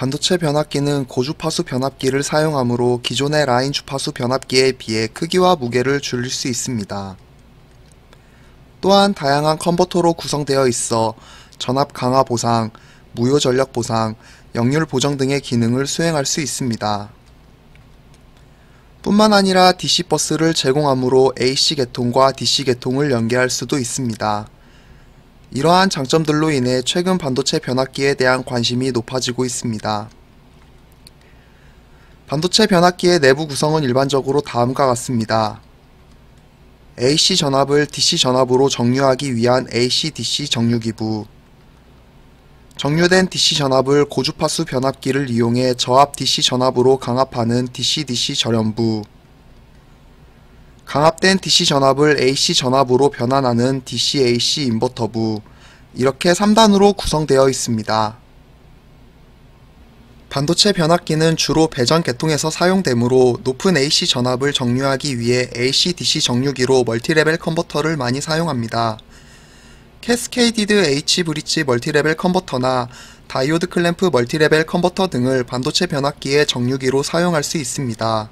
반도체 변압기는 고주파수 변압기를 사용하므로 기존의 라인 주파수 변압기에 비해 크기와 무게를 줄일 수 있습니다. 또한 다양한 컨버터로 구성되어 있어 전압 강화 보상, 무효 전력 보상, 역률 보정 등의 기능을 수행할 수 있습니다. 뿐만 아니라 DC버스를 제공하므로 AC 계통과 DC 계통을 연계할 수도 있습니다. 이러한 장점들로 인해 최근 반도체 변압기에 대한 관심이 높아지고 있습니다. 반도체 변압기의 내부 구성은 일반적으로 다음과 같습니다. AC 전압을 DC 전압으로 정류하기 위한 AC-DC 정류기부, 정류된 DC 전압을 고주파수 변압기를 이용해 저압 DC 전압으로 강압하는 DC-DC 절연부, 강압된 DC 전압을 AC 전압으로 변환하는 DC-AC 인버터부, 이렇게 3단으로 구성되어 있습니다. 반도체 변압기는 주로 배전 계통에서 사용되므로 높은 AC 전압을 정류하기 위해 AC-DC 정류기로 멀티레벨 컨버터를 많이 사용합니다. 캐스케이디드 H-브릿지 멀티레벨 컨버터나 다이오드 클램프 멀티레벨 컨버터 등을 반도체 변압기의 정류기로 사용할 수 있습니다.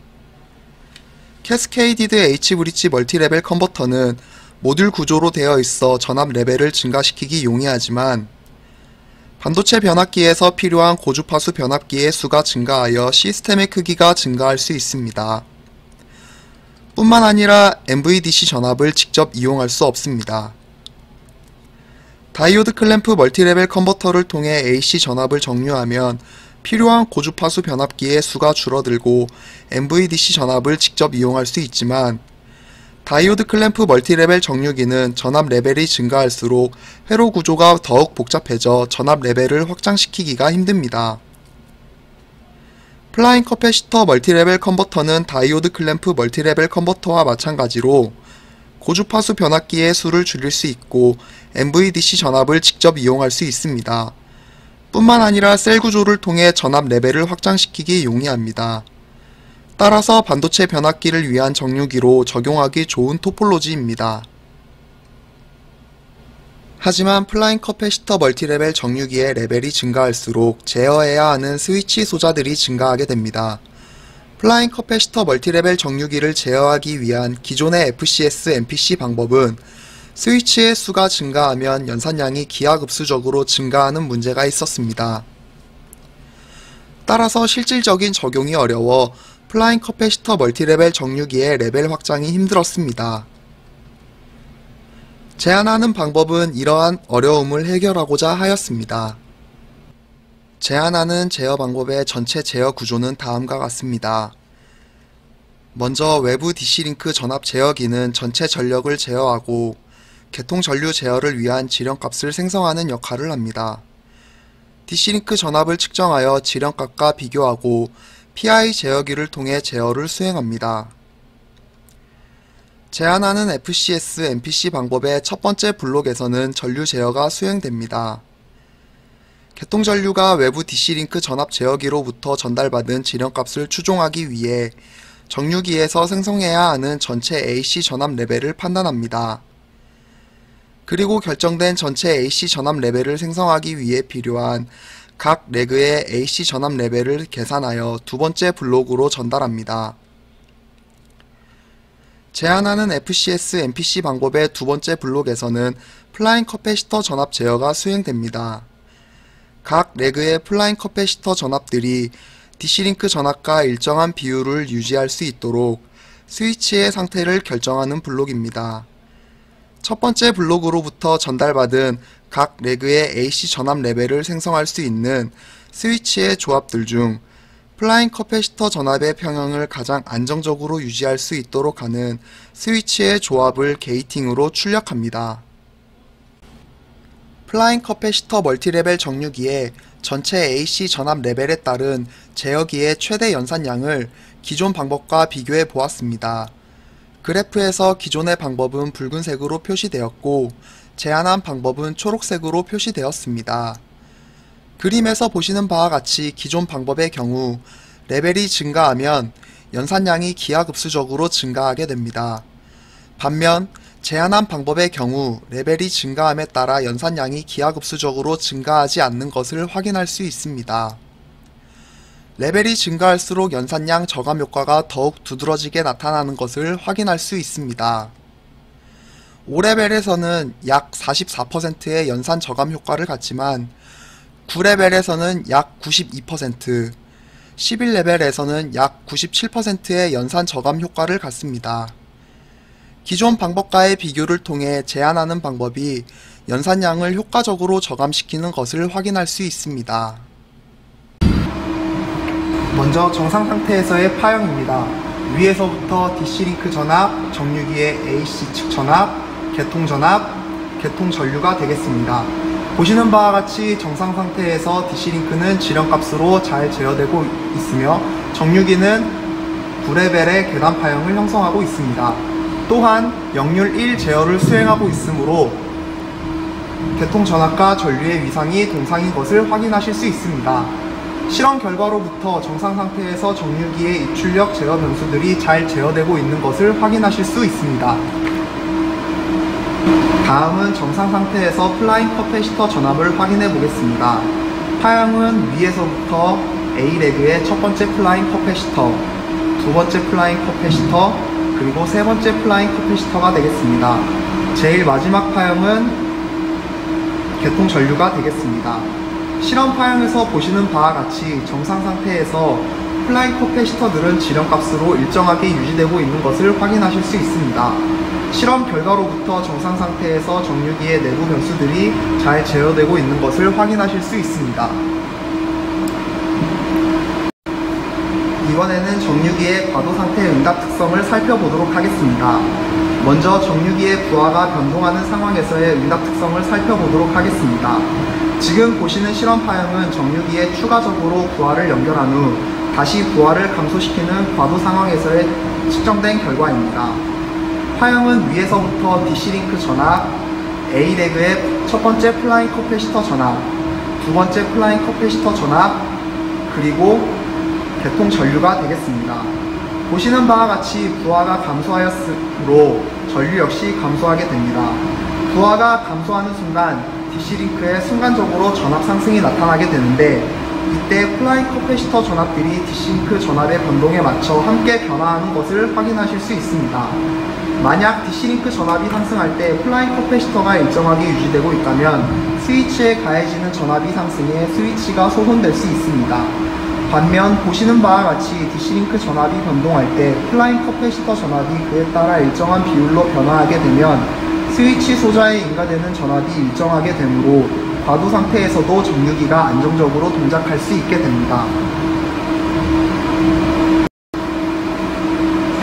캐스케이디드 H-브릿지 멀티레벨 컨버터는 모듈 구조로 되어 있어 전압 레벨을 증가시키기 용이하지만 반도체 변압기에서 필요한 고주파수 변압기의 수가 증가하여 시스템의 크기가 증가할 수 있습니다. 뿐만 아니라 MVDC 전압을 직접 이용할 수 없습니다. 다이오드 클램프 멀티레벨 컨버터를 통해 AC 전압을 정류하면 필요한 고주파수 변압기의 수가 줄어들고 MVDC 전압을 직접 이용할 수 있지만 다이오드 클램프 멀티레벨 정류기는 전압 레벨이 증가할수록 회로 구조가 더욱 복잡해져 전압 레벨을 확장시키기가 힘듭니다. 플라잉 커패시터 멀티레벨 컨버터는 다이오드 클램프 멀티레벨 컨버터와 마찬가지로 고주파수 변압기의 수를 줄일 수 있고 MVDC 전압을 직접 이용할 수 있습니다. 뿐만 아니라 셀 구조를 통해 전압 레벨을 확장시키기 용이합니다. 따라서 반도체 변압기를 위한 정류기로 적용하기 좋은 토폴로지입니다. 하지만 플라잉 커패시터 멀티레벨 정류기의 레벨이 증가할수록 제어해야 하는 스위치 소자들이 증가하게 됩니다. 플라잉 커패시터 멀티레벨 정류기를 제어하기 위한 기존의 FCS MPC 방법은 스위치의 수가 증가하면 연산량이 기하급수적으로 증가하는 문제가 있었습니다. 따라서 실질적인 적용이 어려워 플라잉 커패시터 멀티레벨 정류기의 레벨 확장이 힘들었습니다. 제안하는 방법은 이러한 어려움을 해결하고자 하였습니다. 제안하는 제어 방법의 전체 제어 구조는 다음과 같습니다. 먼저 외부 DC링크 전압 제어기는 전체 전력을 제어하고 계통 전류 제어를 위한 지령값을 생성하는 역할을 합니다. DC링크 전압을 측정하여 지령값과 비교하고 PI 제어기를 통해 제어를 수행합니다. 제안하는 FCS MPC 방법의 첫 번째 블록에서는 전류 제어가 수행됩니다. 계통 전류가 외부 DC링크 전압 제어기로부터 전달받은 지령값을 추종하기 위해 정류기에서 생성해야 하는 전체 AC 전압 레벨을 판단합니다. 그리고 결정된 전체 AC 전압 레벨을 생성하기 위해 필요한 각 레그의 AC 전압 레벨을 계산하여 두 번째 블록으로 전달합니다. 제안하는 FCS MPC 방법의 두 번째 블록에서는 플라잉 커패시터 전압 제어가 수행됩니다. 각 레그의 플라잉 커패시터 전압들이 DC링크 전압과 일정한 비율을 유지할 수 있도록 스위치의 상태를 결정하는 블록입니다. 첫 번째 블록으로부터 전달받은 각 레그의 AC 전압 레벨을 생성할 수 있는 스위치의 조합들 중 플라잉 커패시터 전압의 평형을 가장 안정적으로 유지할 수 있도록 하는 스위치의 조합을 게이팅으로 출력합니다. 플라잉 커패시터 멀티레벨 정류기의 전체 AC 전압 레벨에 따른 제어기의 최대 연산량을 기존 방법과 비교해 보았습니다. 그래프에서 기존의 방법은 붉은색으로 표시되었고 제안한 방법은 초록색으로 표시되었습니다. 그림에서 보시는 바와 같이 기존 방법의 경우 레벨이 증가하면 연산량이 기하급수적으로 증가하게 됩니다. 반면 제안한 방법의 경우 레벨이 증가함에 따라 연산량이 기하급수적으로 증가하지 않는 것을 확인할 수 있습니다. 레벨이 증가할수록 연산량 저감 효과가 더욱 두드러지게 나타나는 것을 확인할 수 있습니다. 5레벨에서는 약 44%의 연산 저감 효과를 갖지만 9레벨에서는 약 92%, 11레벨에서는 약 97%의 연산 저감 효과를 갖습니다. 기존 방법과의 비교를 통해 제한하는 방법이 연산량을 효과적으로 저감시키는 것을 확인할 수 있습니다. 먼저 정상 상태에서의 파형입니다. 위에서부터 DC링크 전압, 정유기의 AC 측 전압, 개통 전압, 개통 전류가 되겠습니다. 보시는 바와 같이 정상 상태에서 DC링크는 지름값으로 잘 제어되고 있으며 정유기는 9레벨의 계단 파형을 형성하고 있습니다. 또한 역률 1 제어를 수행하고 있으므로 개통 전압과 전류의 위상이 동상인 것을 확인하실 수 있습니다. 실험 결과로부터 정상 상태에서 정유기의 입출력 제어 변수들이 잘 제어되고 있는 것을 확인하실 수 있습니다. 다음은 정상 상태에서 플라잉 커패시터 전압을 확인해 보겠습니다. 파형은 위에서부터 A레그의 첫 번째 플라잉 커패시터, 두 번째 플라잉 커패시터, 그리고 세 번째 플라잉 커패시터가 되겠습니다. 제일 마지막 파형은 개통 전류가 되겠습니다. 실험 파형에서 보시는 바와 같이 정상 상태에서 플라잉 커패시터들은 지름값으로 일정하게 유지되고 있는 것을 확인하실 수 있습니다. 실험 결과로부터 정상 상태에서 정유기의 내부 변수들이 잘 제어되고 있는 것을 확인하실 수 있습니다. 이번에는 정유기의 과도 상태 응답 특성을 살펴보도록 하겠습니다. 먼저 정유기의 부하가 변동하는 상황에서의 응답 특성을 살펴보도록 하겠습니다. 지금 보시는 실험 파형은 정유기에 추가적으로 부하를 연결한 후 다시 부하를 감소시키는 과도 상황에서의 측정된 결과입니다. 파형은 위에서부터 DC링크 전압, A레그의 첫 번째 플라잉 커패시터 전압, 두 번째 플라잉 커패시터 전압, 그리고 개통 전류가 되겠습니다. 보시는 바와 같이 부하가 감소하였으므로 전류 역시 감소하게 됩니다. 부하가 감소하는 순간 DC링크에 순간적으로 전압 상승이 나타나게 되는데 이때 플라잉 커패시터 전압들이 DC링크 전압의 변동에 맞춰 함께 변화하는 것을 확인하실 수 있습니다. 만약 DC링크 전압이 상승할 때 플라잉 커패시터가 일정하게 유지되고 있다면 스위치에 가해지는 전압이 상승해 스위치가 소손될 수 있습니다. 반면 보시는 바와 같이 DC링크 전압이 변동할 때 플라잉 커패시터 전압이 그에 따라 일정한 비율로 변화하게 되면 스위치 소자에 인가되는 전압이 일정하게 되므로 과도 상태에서도 정유기가 안정적으로 동작할 수 있게 됩니다.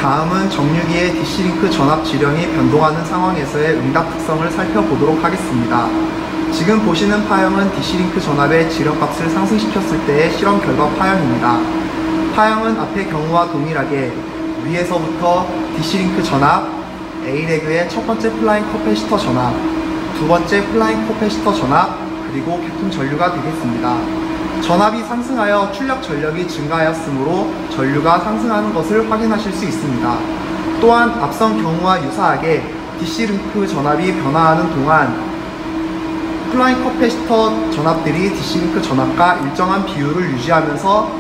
다음은 정유기의 DC링크 전압 지령이 변동하는 상황에서의 응답 특성을 살펴보도록 하겠습니다. 지금 보시는 파형은 DC링크 전압의 지름값을 상승시켰을 때의 실험 결과 파형입니다. 파형은 앞의 경우와 동일하게 위에서부터 DC링크 전압, A레그의 첫 번째 플라잉 커패시터 전압, 두 번째 플라잉 커패시터 전압, 그리고 개통 전류가 되겠습니다. 전압이 상승하여 출력 전력이 증가하였으므로 전류가 상승하는 것을 확인하실 수 있습니다. 또한 앞선 경우와 유사하게 DC링크 전압이 변화하는 동안 플라잉 커패시터 전압들이 DC링크 전압과 일정한 비율을 유지하면서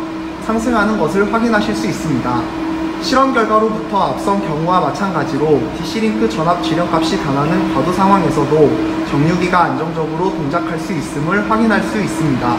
상승하는 것을 확인하실 수 있습니다. 실험 결과로부터 앞선 경우와 마찬가지로 DC링크 전압 지름값이 변하는 과도 상황에서도 정유기가 안정적으로 동작할 수 있음을 확인할 수 있습니다.